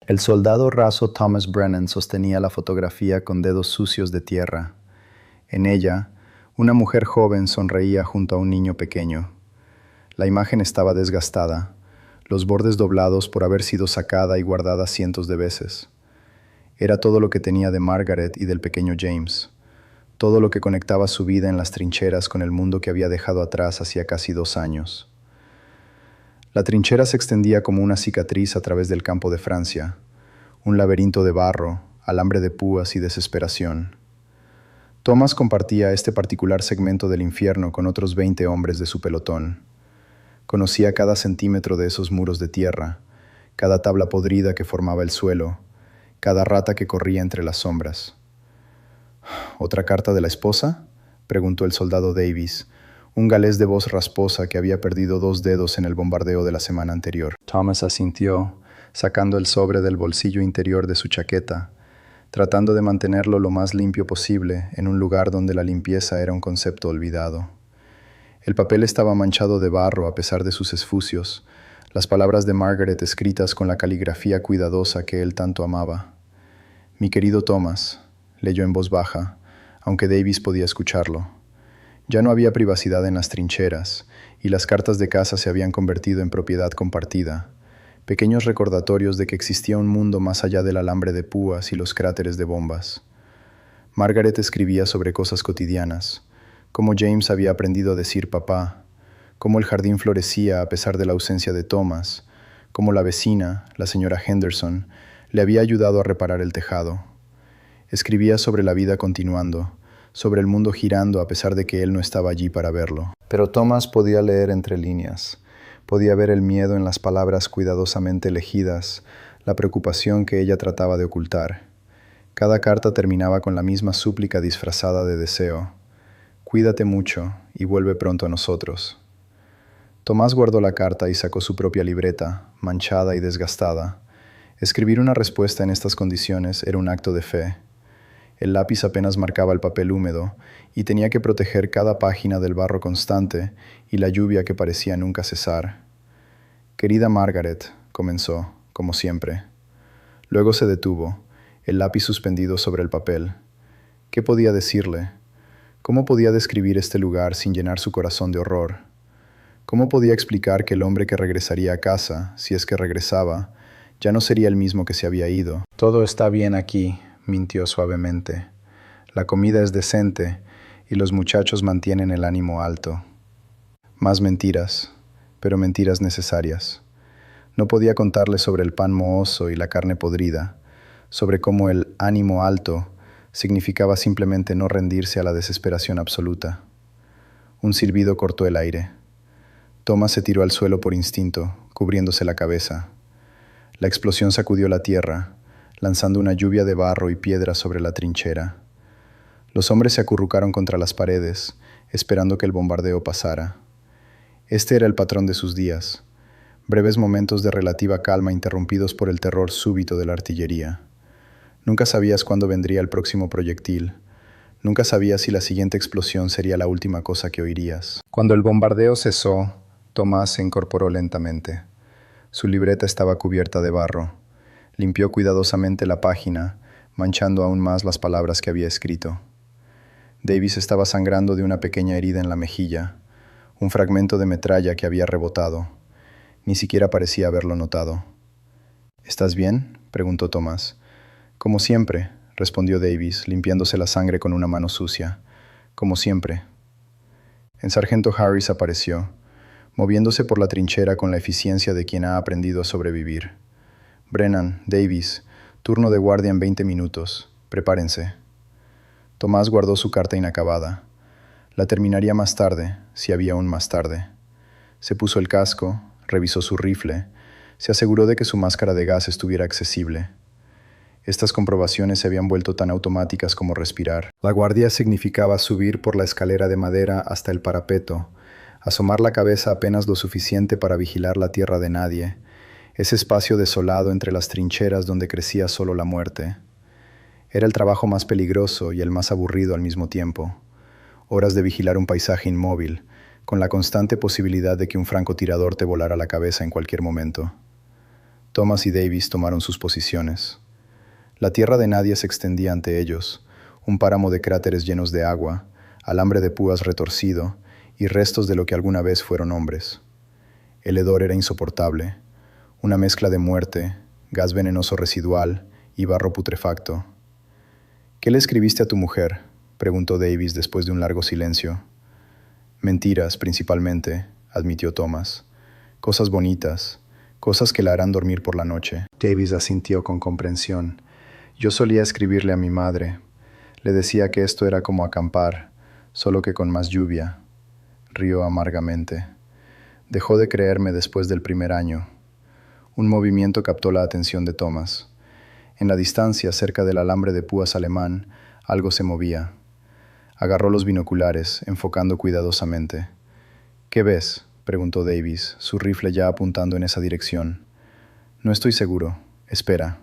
El soldado raso Thomas Brennan sostenía la fotografía con dedos sucios de tierra. En ella, una mujer joven sonreía junto a un niño pequeño. La imagen estaba desgastada, los bordes doblados por haber sido sacada y guardada cientos de veces. Era todo lo que tenía de Margaret y del pequeño James, todo lo que conectaba su vida en las trincheras con el mundo que había dejado atrás hacía casi 2 años. La trinchera se extendía como una cicatriz a través del campo de Francia, un laberinto de barro, alambre de púas y desesperación. Thomas compartía este particular segmento del infierno con otros 20 hombres de su pelotón. Conocía cada centímetro de esos muros de tierra, cada tabla podrida que formaba el suelo, cada rata que corría entre las sombras. ¿Otra carta de la esposa?, preguntó el soldado Davis, un galés de voz rasposa que había perdido 2 dedos en el bombardeo de la semana anterior. Thomas asintió, sacando el sobre del bolsillo interior de su chaqueta, tratando de mantenerlo lo más limpio posible en un lugar donde la limpieza era un concepto olvidado. El papel estaba manchado de barro a pesar de sus esfucios, las palabras de Margaret escritas con la caligrafía cuidadosa que él tanto amaba. «Mi querido Thomas», leyó en voz baja, aunque Davis podía escucharlo. Ya no había privacidad en las trincheras, y las cartas de casa se habían convertido en propiedad compartida, pequeños recordatorios de que existía un mundo más allá del alambre de púas y los cráteres de bombas. Margaret escribía sobre cosas cotidianas, cómo James había aprendido a decir papá, cómo el jardín florecía a pesar de la ausencia de Thomas, cómo la vecina, la señora Henderson, le había ayudado a reparar el tejado. Escribía sobre la vida continuando, sobre el mundo girando a pesar de que él no estaba allí para verlo. Pero Thomas podía leer entre líneas, podía ver el miedo en las palabras cuidadosamente elegidas, la preocupación que ella trataba de ocultar. Cada carta terminaba con la misma súplica disfrazada de deseo. «Cuídate mucho y vuelve pronto a nosotros». Tomás guardó la carta y sacó su propia libreta, manchada y desgastada. Escribir una respuesta en estas condiciones era un acto de fe. El lápiz apenas marcaba el papel húmedo y tenía que proteger cada página del barro constante y la lluvia que parecía nunca cesar. «Querida Margaret», comenzó, como siempre. Luego se detuvo, el lápiz suspendido sobre el papel. ¿Qué podía decirle? ¿Cómo podía describir este lugar sin llenar su corazón de horror? ¿Cómo podía explicar que el hombre que regresaría a casa, si es que regresaba, ya no sería el mismo que se había ido? «Todo está bien aquí», mintió suavemente. «La comida es decente y los muchachos mantienen el ánimo alto». Más mentiras, pero mentiras necesarias. No podía contarle sobre el pan mohoso y la carne podrida, sobre cómo el ánimo alto significaba simplemente no rendirse a la desesperación absoluta. Un silbido cortó el aire. Thomas se tiró al suelo por instinto, cubriéndose la cabeza. La explosión sacudió la tierra, lanzando una lluvia de barro y piedras sobre la trinchera. Los hombres se acurrucaron contra las paredes, esperando que el bombardeo pasara. Este era el patrón de sus días, breves momentos de relativa calma interrumpidos por el terror súbito de la artillería. Nunca sabías cuándo vendría el próximo proyectil. Nunca sabías si la siguiente explosión sería la última cosa que oirías. Cuando el bombardeo cesó, Tomás se incorporó lentamente. Su libreta estaba cubierta de barro. Limpió cuidadosamente la página, manchando aún más las palabras que había escrito. Davis estaba sangrando de una pequeña herida en la mejilla, un fragmento de metralla que había rebotado. Ni siquiera parecía haberlo notado. «¿Estás bien?», preguntó Tomás. «Como siempre», respondió Davis, limpiándose la sangre con una mano sucia. «Como siempre». El sargento Harris apareció, moviéndose por la trinchera con la eficiencia de quien ha aprendido a sobrevivir. «Brennan, Davis, turno de guardia en 20 minutos. Prepárense». Tomás guardó su carta inacabada. La terminaría más tarde, si había aún más tarde. Se puso el casco, revisó su rifle, se aseguró de que su máscara de gas estuviera accesible. Estas comprobaciones se habían vuelto tan automáticas como respirar. La guardia significaba subir por la escalera de madera hasta el parapeto, asomar la cabeza apenas lo suficiente para vigilar la tierra de nadie, ese espacio desolado entre las trincheras donde crecía solo la muerte. Era el trabajo más peligroso y el más aburrido al mismo tiempo. Horas de vigilar un paisaje inmóvil, con la constante posibilidad de que un francotirador te volara la cabeza en cualquier momento. Thomas y Davis tomaron sus posiciones. La tierra de nadie se extendía ante ellos, un páramo de cráteres llenos de agua, alambre de púas retorcido y restos de lo que alguna vez fueron hombres. El hedor era insoportable, una mezcla de muerte, gas venenoso residual y barro putrefacto. «¿Qué le escribiste a tu mujer?», preguntó Davis después de un largo silencio. «Mentiras, principalmente», admitió Thomas. «Cosas bonitas, cosas que la harán dormir por la noche». Davis asintió con comprensión. «Yo solía escribirle a mi madre. Le decía que esto era como acampar, solo que con más lluvia». Rió amargamente. Dejó de creerme después del primer año. Un movimiento captó la atención de Thomas. En la distancia, cerca del alambre de púas alemán, algo se movía. Agarró los binoculares, enfocando cuidadosamente. «¿Qué ves?», preguntó Davis, su rifle ya apuntando en esa dirección. «No estoy seguro. Espera».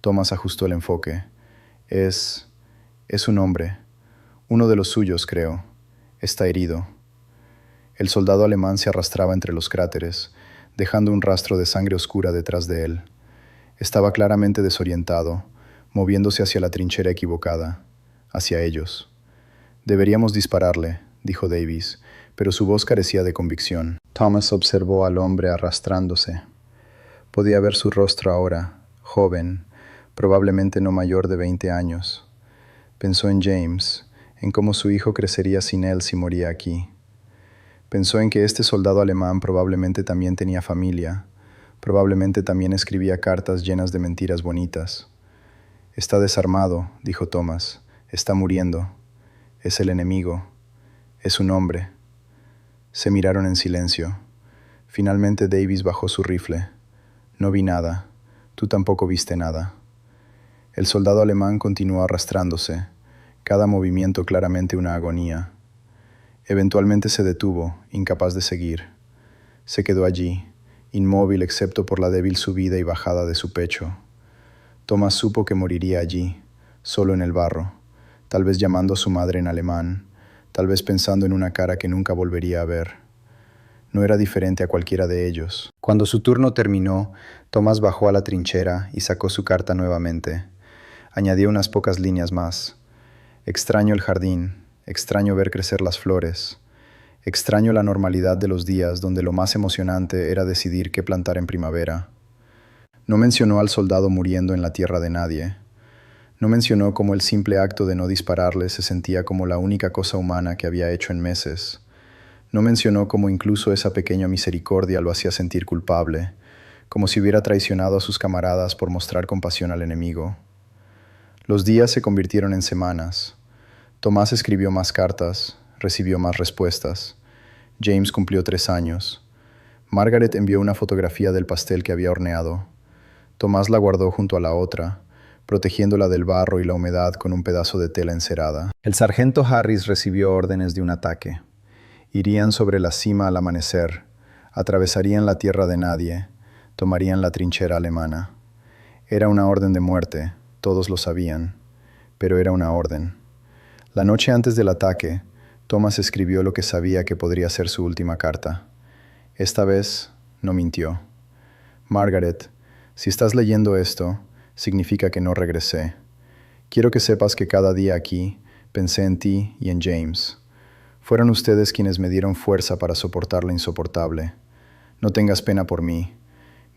Thomas ajustó el enfoque. Es un hombre. Uno de los suyos, creo. Está herido». El soldado alemán se arrastraba entre los cráteres, dejando un rastro de sangre oscura detrás de él. Estaba claramente desorientado, moviéndose hacia la trinchera equivocada, hacia ellos. «Deberíamos dispararle», dijo Davis, pero su voz carecía de convicción. Thomas observó al hombre arrastrándose. Podía ver su rostro ahora, joven, probablemente no mayor de 20 años. Pensó en James, en cómo su hijo crecería sin él si moría aquí. Pensó en que este soldado alemán probablemente también tenía familia, probablemente también escribía cartas llenas de mentiras bonitas. «Está desarmado», dijo Thomas. «Está muriendo. Es el enemigo. Es un hombre». Se miraron en silencio. Finalmente Davis bajó su rifle. «No vi nada. Tú tampoco viste nada». El soldado alemán continuó arrastrándose, cada movimiento claramente una agonía. Eventualmente se detuvo, incapaz de seguir. Se quedó allí, inmóvil excepto por la débil subida y bajada de su pecho. Thomas supo que moriría allí, solo en el barro, tal vez llamando a su madre en alemán, tal vez pensando en una cara que nunca volvería a ver. No era diferente a cualquiera de ellos. Cuando su turno terminó, Thomas bajó a la trinchera y sacó su carta nuevamente. Añadió unas pocas líneas más. «Extraño el jardín, extraño ver crecer las flores. Extraño la normalidad de los días donde lo más emocionante era decidir qué plantar en primavera». No mencionó al soldado muriendo en la tierra de nadie. No mencionó cómo el simple acto de no dispararle se sentía como la única cosa humana que había hecho en meses. No mencionó cómo incluso esa pequeña misericordia lo hacía sentir culpable, como si hubiera traicionado a sus camaradas por mostrar compasión al enemigo. Los días se convirtieron en semanas. Tomás escribió más cartas, recibió más respuestas. James cumplió 3 años. Margaret envió una fotografía del pastel que había horneado. Tomás la guardó junto a la otra, protegiéndola del barro y la humedad con un pedazo de tela encerada. El sargento Harris recibió órdenes de un ataque. Irían sobre la cima al amanecer, atravesarían la tierra de nadie, tomarían la trinchera alemana. Era una orden de muerte, todos lo sabían, pero era una orden. La noche antes del ataque, Thomas escribió lo que sabía que podría ser su última carta. Esta vez no mintió. «Margaret, si estás leyendo esto, significa que no regresé. Quiero que sepas que cada día aquí pensé en ti y en James. Fueron ustedes quienes me dieron fuerza para soportar lo insoportable. No tengas pena por mí.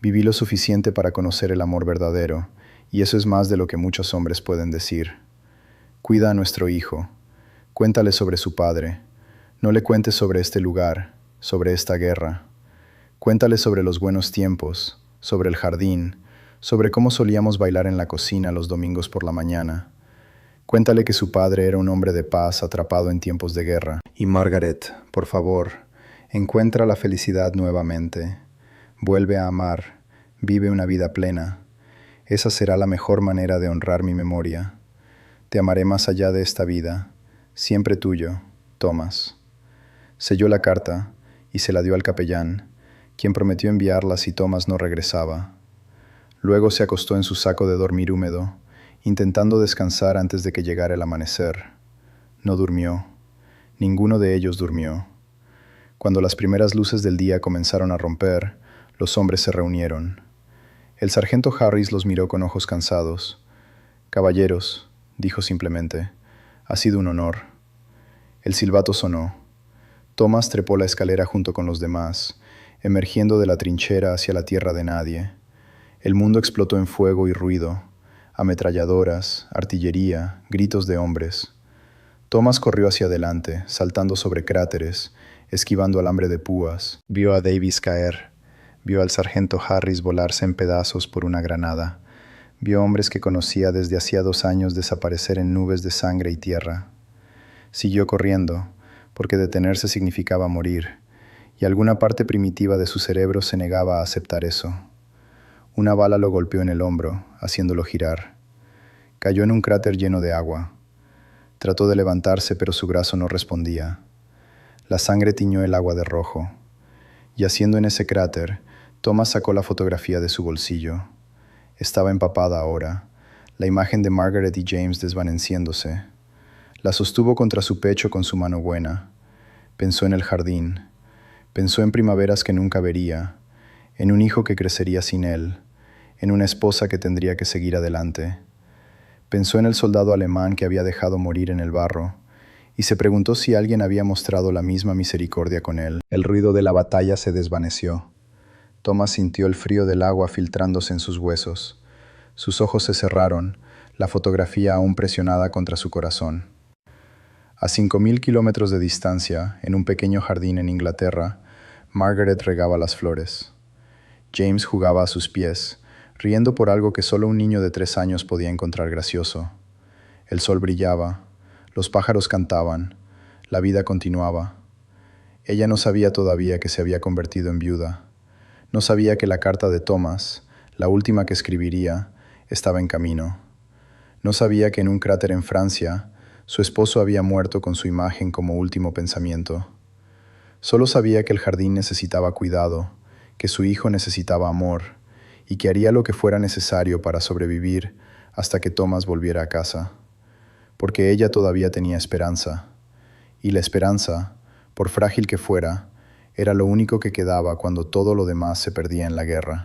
Viví lo suficiente para conocer el amor verdadero, y eso es más de lo que muchos hombres pueden decir. Cuida a nuestro hijo. Cuéntale sobre su padre. No le cuentes sobre este lugar, sobre esta guerra. Cuéntale sobre los buenos tiempos, sobre el jardín, sobre cómo solíamos bailar en la cocina los domingos por la mañana. Cuéntale que su padre era un hombre de paz atrapado en tiempos de guerra. Y Margaret, por favor, encuentra la felicidad nuevamente. Vuelve a amar, vive una vida plena. Esa será la mejor manera de honrar mi memoria. Te amaré más allá de esta vida. Siempre tuyo, Thomas». Selló la carta y se la dio al capellán, quien prometió enviarla si Thomas no regresaba. Luego se acostó en su saco de dormir húmedo, intentando descansar antes de que llegara el amanecer. No durmió. Ninguno de ellos durmió. Cuando las primeras luces del día comenzaron a romper, los hombres se reunieron. El sargento Harris los miró con ojos cansados. «Caballeros», dijo simplemente, «ha sido un honor». El silbato sonó. Thomas trepó la escalera junto con los demás, emergiendo de la trinchera hacia la tierra de nadie. El mundo explotó en fuego y ruido, ametralladoras, artillería, gritos de hombres. Thomas corrió hacia adelante, saltando sobre cráteres, esquivando alambre de púas. Vio a Davis caer. Vio al sargento Harris volarse en pedazos por una granada. Vio hombres que conocía desde hacía 2 años desaparecer en nubes de sangre y tierra. Siguió corriendo, porque detenerse significaba morir, y alguna parte primitiva de su cerebro se negaba a aceptar eso. Una bala lo golpeó en el hombro, haciéndolo girar. Cayó en un cráter lleno de agua. Trató de levantarse, pero su brazo no respondía. La sangre tiñó el agua de rojo. Yaciendo en ese cráter, Thomas sacó la fotografía de su bolsillo. Estaba empapada ahora, la imagen de Margaret y James desvaneciéndose. La sostuvo contra su pecho con su mano buena. Pensó en el jardín. Pensó en primaveras que nunca vería, en un hijo que crecería sin él, en una esposa que tendría que seguir adelante. Pensó en el soldado alemán que había dejado morir en el barro, y se preguntó si alguien había mostrado la misma misericordia con él. El ruido de la batalla se desvaneció. Thomas sintió el frío del agua filtrándose en sus huesos. Sus ojos se cerraron, la fotografía aún presionada contra su corazón. A 5.000 kilómetros de distancia, en un pequeño jardín en Inglaterra, Margaret regaba las flores. James jugaba a sus pies, riendo por algo que solo un niño de 3 años podía encontrar gracioso. El sol brillaba, los pájaros cantaban, la vida continuaba. Ella no sabía todavía que se había convertido en viuda. No sabía que la carta de Thomas, la última que escribiría, estaba en camino. No sabía que en un cráter en Francia, su esposo había muerto con su imagen como último pensamiento. Solo sabía que el jardín necesitaba cuidado, que su hijo necesitaba amor, y que haría lo que fuera necesario para sobrevivir hasta que Thomas volviera a casa. Porque ella todavía tenía esperanza, y la esperanza, por frágil que fuera, era lo único que quedaba cuando todo lo demás se perdía en la guerra.